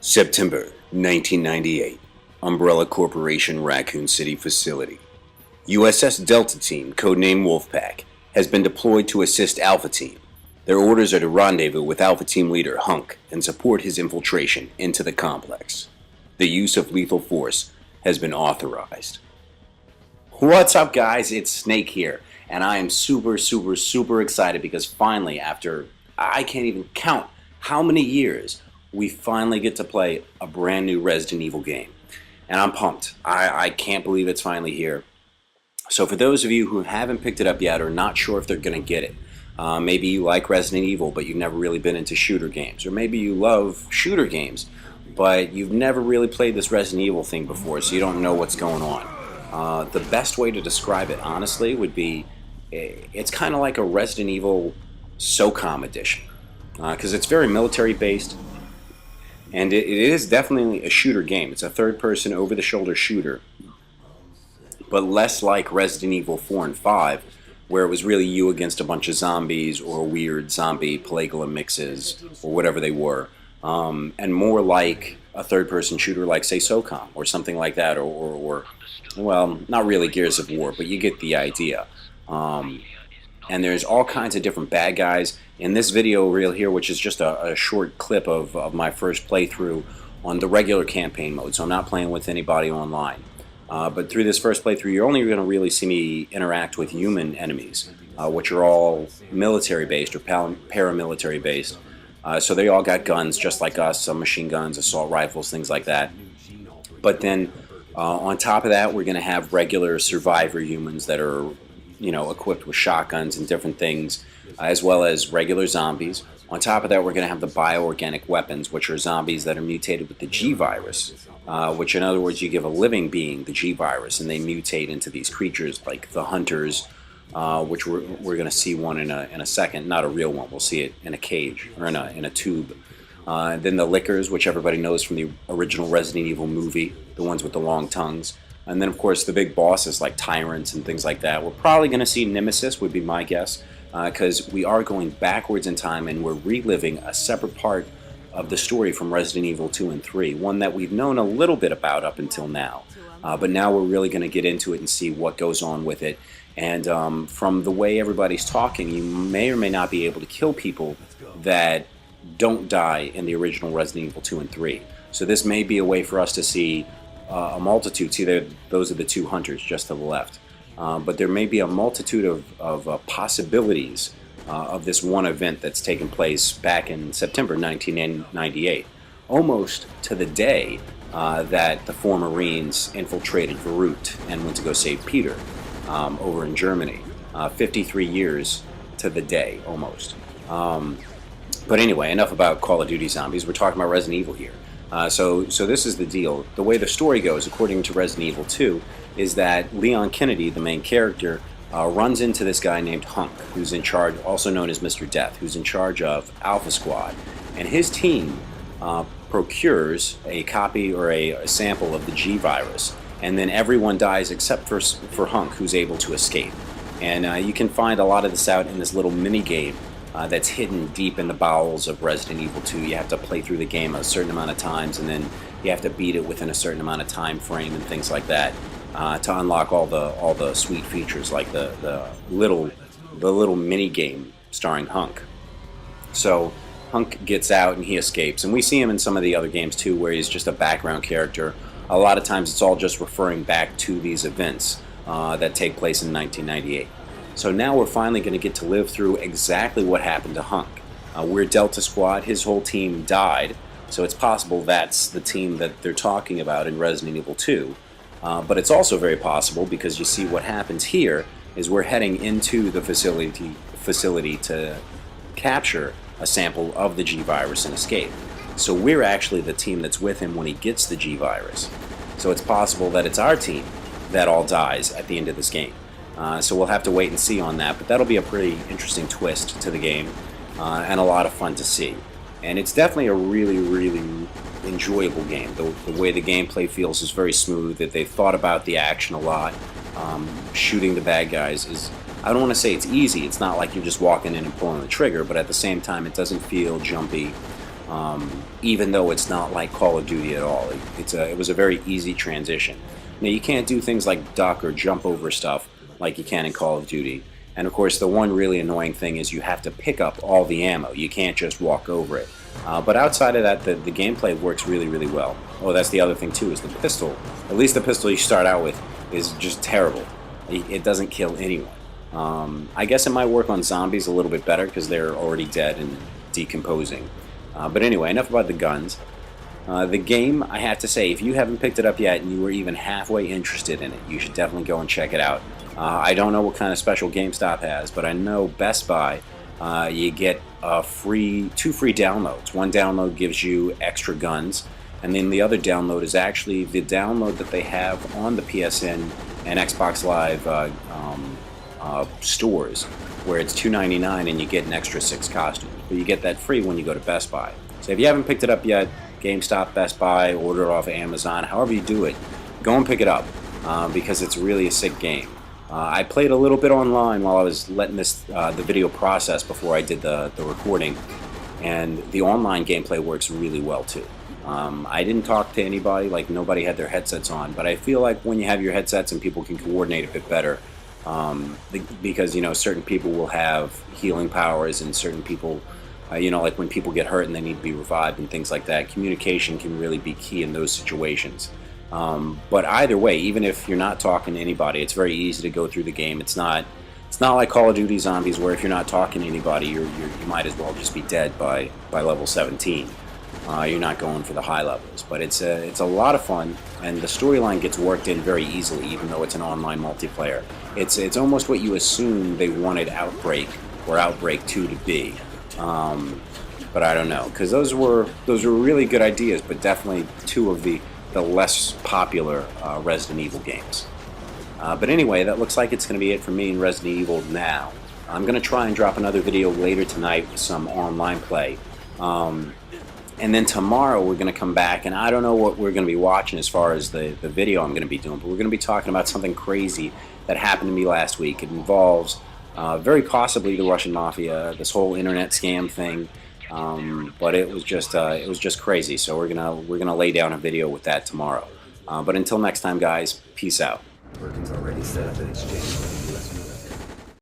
September 1998. Umbrella Corporation, Raccoon City facility. USS Delta Team, codenamed Wolfpack, has been deployed to assist Alpha Team. Their orders are to rendezvous with Alpha Team leader Hunk and support his infiltration into the complex. The use of lethal force has been authorized. What's up, guys? It's Snake here, and I am super excited because finally, after I can't even count how many years, we finally get to play a brand new Resident Evil game. And I'm pumped. I can't believe it's finally here. So for those of you who haven't picked it up yet or not sure if they're going to get it, maybe you like Resident Evil but you've never really been into shooter games, or maybe you love shooter games but you've never really played this Resident Evil thing before, so you don't know what's going on. The best way to describe it, honestly, would be it's kind of like a Resident Evil SOCOM edition, because it's very military based. And it is definitely a shooter game. It's a third-person, over-the-shoulder shooter, but less like Resident Evil 4 and 5, where it was really you against a bunch of zombies or weird zombie Plagueula mixes or whatever they were, and more like a third-person shooter like, say, SOCOM or something like that, or well, not really Gears of War, but you get the idea. And there's all kinds of different bad guys. In this video reel here, which is just a short clip of my first playthrough on the regular campaign mode, so I'm not playing with anybody online. But through this first playthrough, you're only going to really see me interact with human enemies, which are all military-based or paramilitary-based. So they all got guns just like us, some machine guns, assault rifles, things like that. But then on top of that, we're going to have regular survivor humans that are, you know, equipped with shotguns and different things, as well as regular zombies. On top of that, we're going to have the bioorganic weapons, which are zombies that are mutated with the G-virus, which, in other words, you give a living being the G-virus, and they mutate into these creatures like the Hunters, which we're going to see one in a second. Not a real one. We'll see it in a cage or in a tube. Then the Lickers, which everybody knows from the original Resident Evil movie, the ones with the long tongues. And then, of course, the big bosses like Tyrants and things like that. We're probably going to see Nemesis, would be my guess, because we are going backwards in time and we're reliving a separate part of the story from Resident Evil 2 and 3, one that we've known a little bit about up until now. But now we're really going to get into it and see what goes on with it. And from the way everybody's talking, you may or may not be able to kill people that don't die in the original Resident Evil 2 and 3. So this may be a way for us to see a multitude. See, those are the two Hunters just to the left. But there may be a multitude of possibilities of this one event that's taken place back in September 1998, almost to the day that the 4 Marines infiltrated Verut and went to go save Peter over in Germany. 53 years to the day, almost. But anyway, enough about Call of Duty zombies. We're talking about Resident Evil here. So this is the deal. The way the story goes, according to Resident Evil 2, is that Leon Kennedy, the main character, runs into this guy named Hunk, who's in charge, also known as Mr. Death, who's in charge of Alpha Squad. And his team procures a copy or a sample of the G-virus. And then everyone dies except for Hunk, who's able to escape. And you can find a lot of this out in this little mini-game that's hidden deep in the bowels of Resident Evil 2. You have to play through the game a certain amount of times, and then you have to beat it within a certain amount of time frame and things like that to unlock all the sweet features, like the little mini game starring Hunk. So Hunk gets out and he escapes, and we see him in some of the other games too, where he's just a background character. A lot of times it's all just referring back to these events that take place in 1998. So now we're finally going to get to live through exactly what happened to Hunk. We're Delta Squad. His whole team died, so it's possible that's the team that they're talking about in Resident Evil 2. But it's also very possible, because you see what happens here is we're heading into the facility to capture a sample of the G-virus and escape. So we're actually the team that's with him when he gets the G-virus. So it's possible that it's our team that all dies at the end of this game. So we'll have to wait and see on that, but that'll be a pretty interesting twist to the game, and a lot of fun to see. And it's definitely a really enjoyable game. The way the gameplay feels is very smooth, that they've thought about the action a lot. Shooting the bad guys is, I don't want to say it's easy. It's not like you're just walking in and pulling the trigger, but at the same time it doesn't feel jumpy. even though it's not like Call of Duty at all. It was a very easy transition. Now, you can't do things like duck or jump over stuff like you can in Call of Duty. And of course, the one really annoying thing is you have to pick up all the ammo. You can't just walk over it. But outside of that, the gameplay works really, really well. Oh, that's the other thing too, is the pistol. At least the pistol you start out with is just terrible. It doesn't kill anyone. I guess it might work on zombies a little bit better because they're already dead and decomposing. But anyway, enough about the guns. The game, I have to say, if you haven't picked it up yet and you were even halfway interested in it, you should definitely go and check it out. I don't know what kind of special GameStop has, but I know Best Buy, you get two free downloads. One download gives you extra guns, and then the other download is actually the download that they have on the PSN and Xbox Live stores, where it's $2.99 and you get an extra 6 costumes. But you get that free when you go to Best Buy. So if you haven't picked it up yet, GameStop, Best Buy, order it off of Amazon, however you do it, go and pick it up because it's really a sick game. I played a little bit online while I was letting the video process before I did the recording, and the online gameplay works really well too. I didn't talk to anybody, like nobody had their headsets on, but I feel like when you have your headsets and people can coordinate a bit better, because certain people will have healing powers and certain people, like when people get hurt and they need to be revived and things like that, communication can really be key in those situations. But either way, even if you're not talking to anybody, it's very easy to go through the game. It's not like Call of Duty Zombies, where if you're not talking to anybody, you might as well just be dead by level 17. You're not going for the high levels, but it's a lot of fun, and the storyline gets worked in very easily, even though it's an online multiplayer. It's almost what you assume they wanted Outbreak or Outbreak 2 to be. But I don't know, because those were really good ideas, but definitely two of the less popular Resident Evil games. But anyway, that looks like it's going to be it for me in Resident Evil now. I'm going to try and drop another video later tonight with some online play. And then tomorrow we're going to come back, and I don't know what we're going to be watching as far as the video I'm going to be doing, but we're going to be talking about something crazy that happened to me last week. It involves very possibly the Russian Mafia, this whole internet scam thing. But it was just crazy. So we're gonna lay down a video with that tomorrow. But until next time, guys, peace out. Perkins already set up an exchange.